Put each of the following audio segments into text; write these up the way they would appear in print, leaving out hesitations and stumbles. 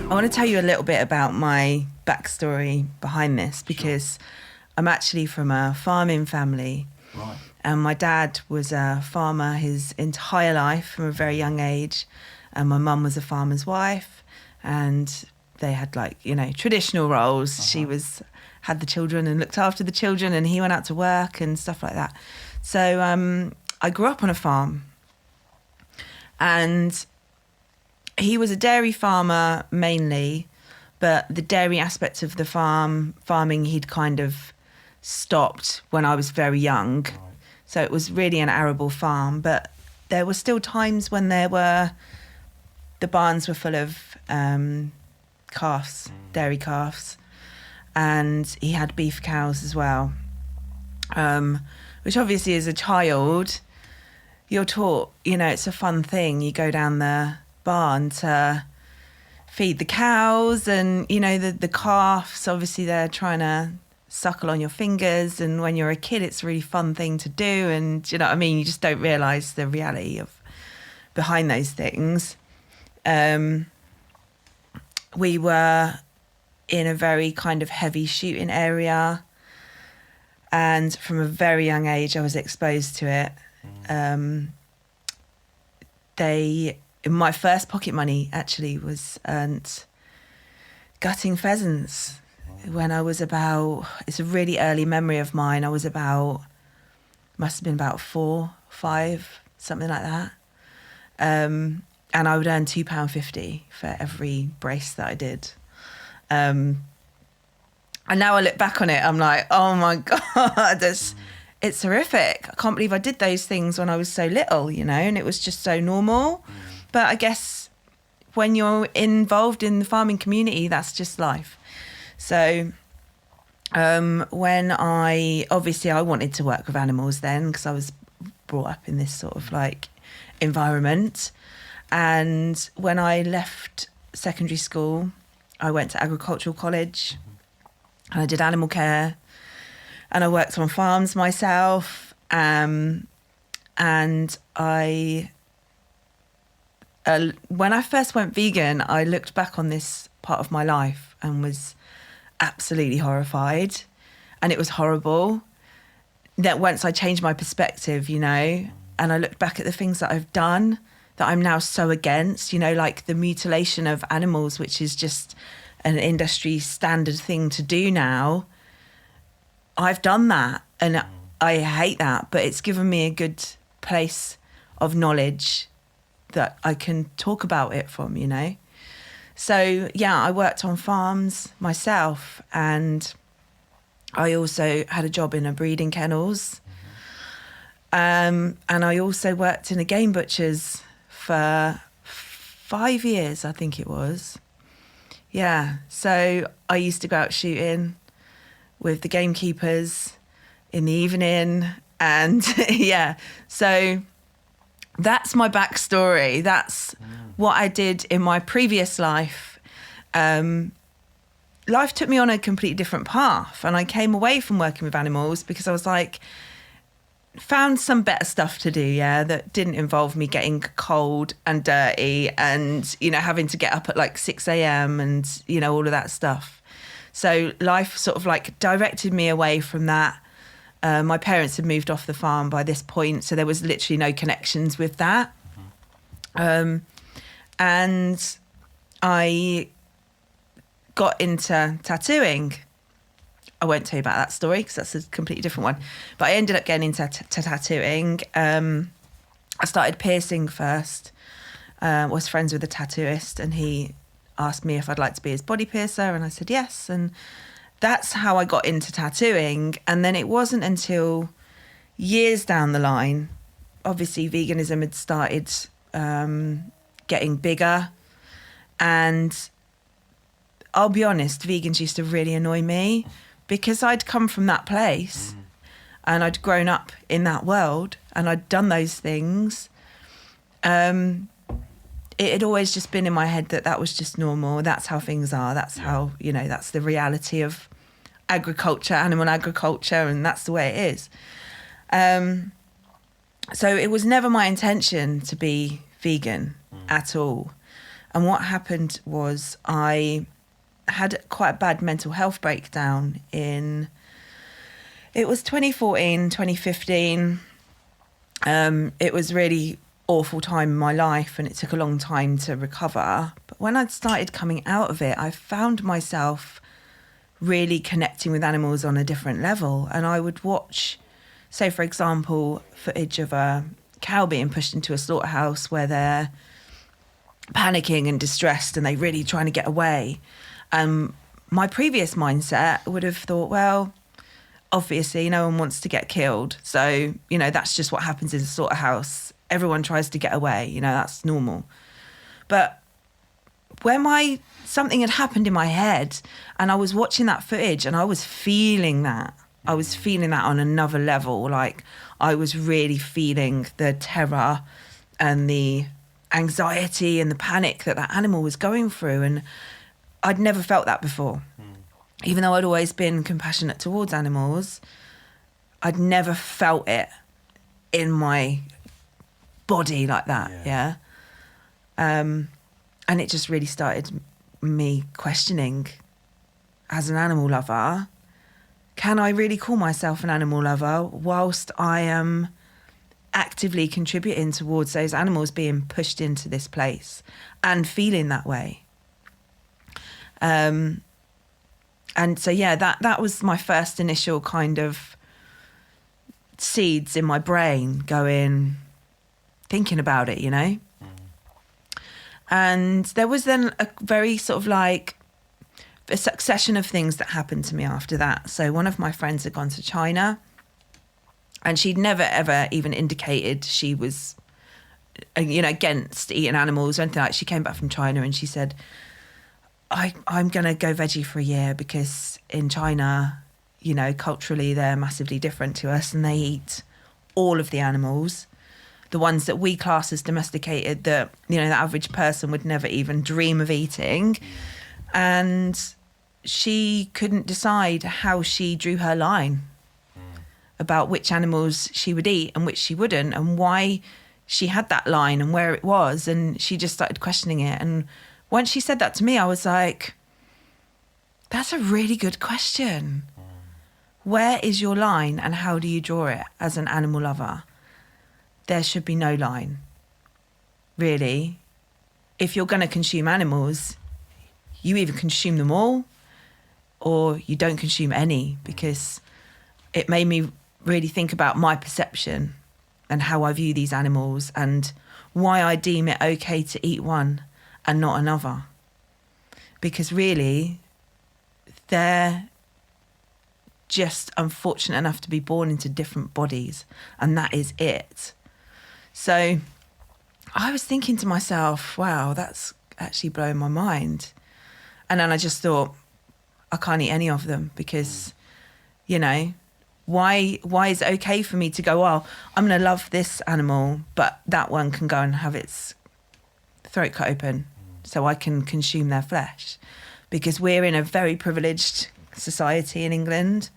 I want to tell you a little bit about my backstory behind this because I'm actually from a farming family. Right. And my dad was a farmer his entire life from a very young age. And my mum was a farmer's wife. And they had traditional roles. Uh-huh. She had the children and looked after the children, and he went out to work and stuff like that. So I grew up on a farm. And he was a dairy farmer mainly, but the dairy aspect of the farming he'd kind of stopped when I was very young. Right. So it was really an arable farm, but there were still times when the barns were full of calves, dairy calves, and he had beef cows as well, which obviously as a child, you're taught, it's a fun thing. You go down the barn to feed the cows and, the calves, obviously they're trying to suckle on your fingers, and when you're a kid it's a really fun thing to do, and you know what I mean, you just don't realise the reality of behind those things. We were in a very kind of heavy shooting area, and from a very young age I was exposed to it. My first pocket money actually was earned gutting pheasants when I was it's a really early memory of mine. Must have been about 4, 5, something like that. And I would earn £2.50 for every brace that I did. And now I look back on it, I'm like, oh my God, it's horrific. I can't believe I did those things when I was so little, and it was just so normal. But I guess when you're involved in the farming community, that's just life. So when I wanted to work with animals then, because I was brought up in this sort of environment. And when I left secondary school, I went to agricultural college and I did animal care. And I worked on farms myself, and when I first went vegan, I looked back on this part of my life and was absolutely horrified, and it was horrible. That once I changed my perspective, and I looked back at the things that I've done that I'm now so against, like the mutilation of animals, which is just an industry standard thing to do now. I've done that and I hate that, but it's given me a good place of knowledge that I can talk about it from, So, yeah, I worked on farms myself, and I also had a job in a breeding kennels. And I also worked in a game butcher's for 5 years, I think it was. Yeah, so I used to go out shooting with the gamekeepers in the evening, and yeah, so that's my backstory. That's what I did in my previous life. Life took me on a completely different path, and I came away from working with animals because I was found some better stuff to do, that didn't involve me getting cold and dirty and, having to get up at 6 a.m. and, all of that stuff. So life sort of directed me away from that. My parents had moved off the farm by this point, so there was literally no connections with that. And I got into tattooing. I won't tell you about that story because that's a completely different one. But I ended up getting into tattooing. I started piercing first. Was friends with a tattooist, and he asked me if I'd like to be his body piercer, and I said yes. And that's how I got into tattooing. And then it wasn't until years down the line, obviously veganism had started getting bigger, and I'll be honest, vegans used to really annoy me because I'd come from that place and I'd grown up in that world and I'd done those things. It had always just been in my head that was just normal. That's how things are. That's how, that's the reality of agriculture, animal agriculture, and that's the way it is. So it was never my intention to be vegan at all. And what happened was I had quite a bad mental health breakdown it was 2014, 2015. It was really awful time in my life and it took a long time to recover. But when I'd started coming out of it, I found myself really connecting with animals on a different level. And I would watch, say, for example, footage of a cow being pushed into a slaughterhouse where they're panicking and distressed and they're really trying to get away. My previous mindset would have thought, well, obviously no one wants to get killed. So, that's just what happens in a slaughterhouse. Everyone tries to get away, that's normal. But when something had happened in my head and I was watching that footage and I was feeling that. I was feeling that on another level. Like I was really feeling the terror and the anxiety and the panic that animal was going through. And I'd never felt that before. Even though I'd always been compassionate towards animals, I'd never felt it in my body like that, yeah. And it just really started me questioning, as an animal lover, can I really call myself an animal lover whilst I am actively contributing towards those animals being pushed into this place and feeling that way? And so, that was my first initial kind of seeds in my brain thinking about it, And there was then a very sort of like a succession of things that happened to me after that. So one of my friends had gone to China and she'd never, ever even indicated she was, against eating animals or anything like that. She came back from China and she said, I'm going to go veggie for a year because in China, culturally, they're massively different to us and they eat all of the animals, the ones that we class as domesticated, that, the average person would never even dream of eating. And she couldn't decide how she drew her line about which animals she would eat and which she wouldn't and why she had that line and where it was. And she just started questioning it. And once she said that to me, I was like, that's a really good question. Where is your line and how do you draw it as an animal lover? There should be no line, really. If you're going to consume animals, you either consume them all or you don't consume any, because it made me really think about my perception and how I view these animals and why I deem it okay to eat one and not another. Because really, they're just unfortunate enough to be born into different bodies, and that is it. So I was thinking to myself, wow, that's actually blowing my mind. And then I just thought, I can't eat any of them because, why is it okay for me to go, well, I'm going to love this animal, but that one can go and have its throat cut open so I can consume their flesh? Because we're in a very privileged society in England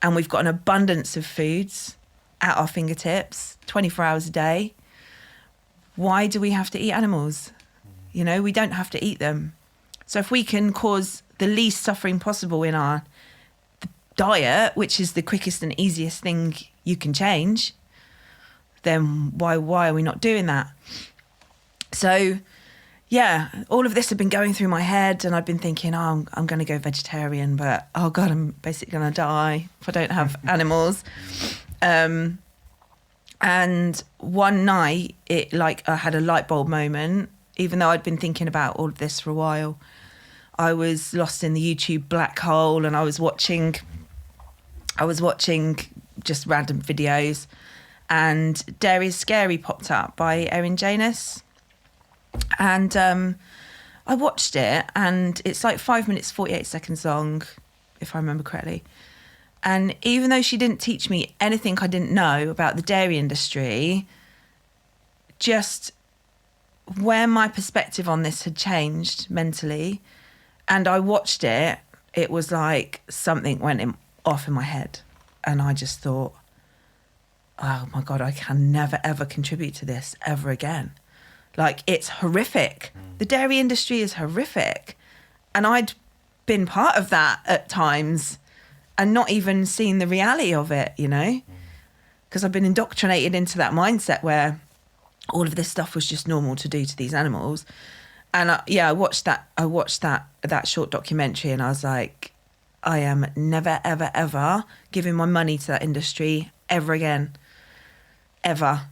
and we've got an abundance of foods at our fingertips 24 hours a day. Why do we have to eat animals? We don't have to eat them. So if we can cause the least suffering possible in our diet, which is the quickest and easiest thing you can change, then why are we not doing that? So, all of this had been going through my head and I've been thinking, I'm going to go vegetarian, but, oh God, I'm basically going to die if I don't have animals. And one night, I had a light bulb moment, even though I'd been thinking about all of this for a while. I was lost in the YouTube black hole and I was watching just random videos, and Dairy is Scary popped up by Erin Janus. And I watched it, and it's like 5 minutes, 48 seconds long, if I remember correctly. And even though she didn't teach me anything I didn't know about the dairy industry, just where my perspective on this had changed mentally, and I watched it, it was like something went off in my head. And I just thought, oh my God, I can never, ever contribute to this ever again. Like, it's horrific. The dairy industry is horrific. And I'd been part of that at times and not even seen the reality of it, you know? Because I've been indoctrinated into that mindset where all of this stuff was just normal to do to these animals. And I watched that short documentary, and I was like, I am never, ever, ever giving my money to that industry ever again. Ever.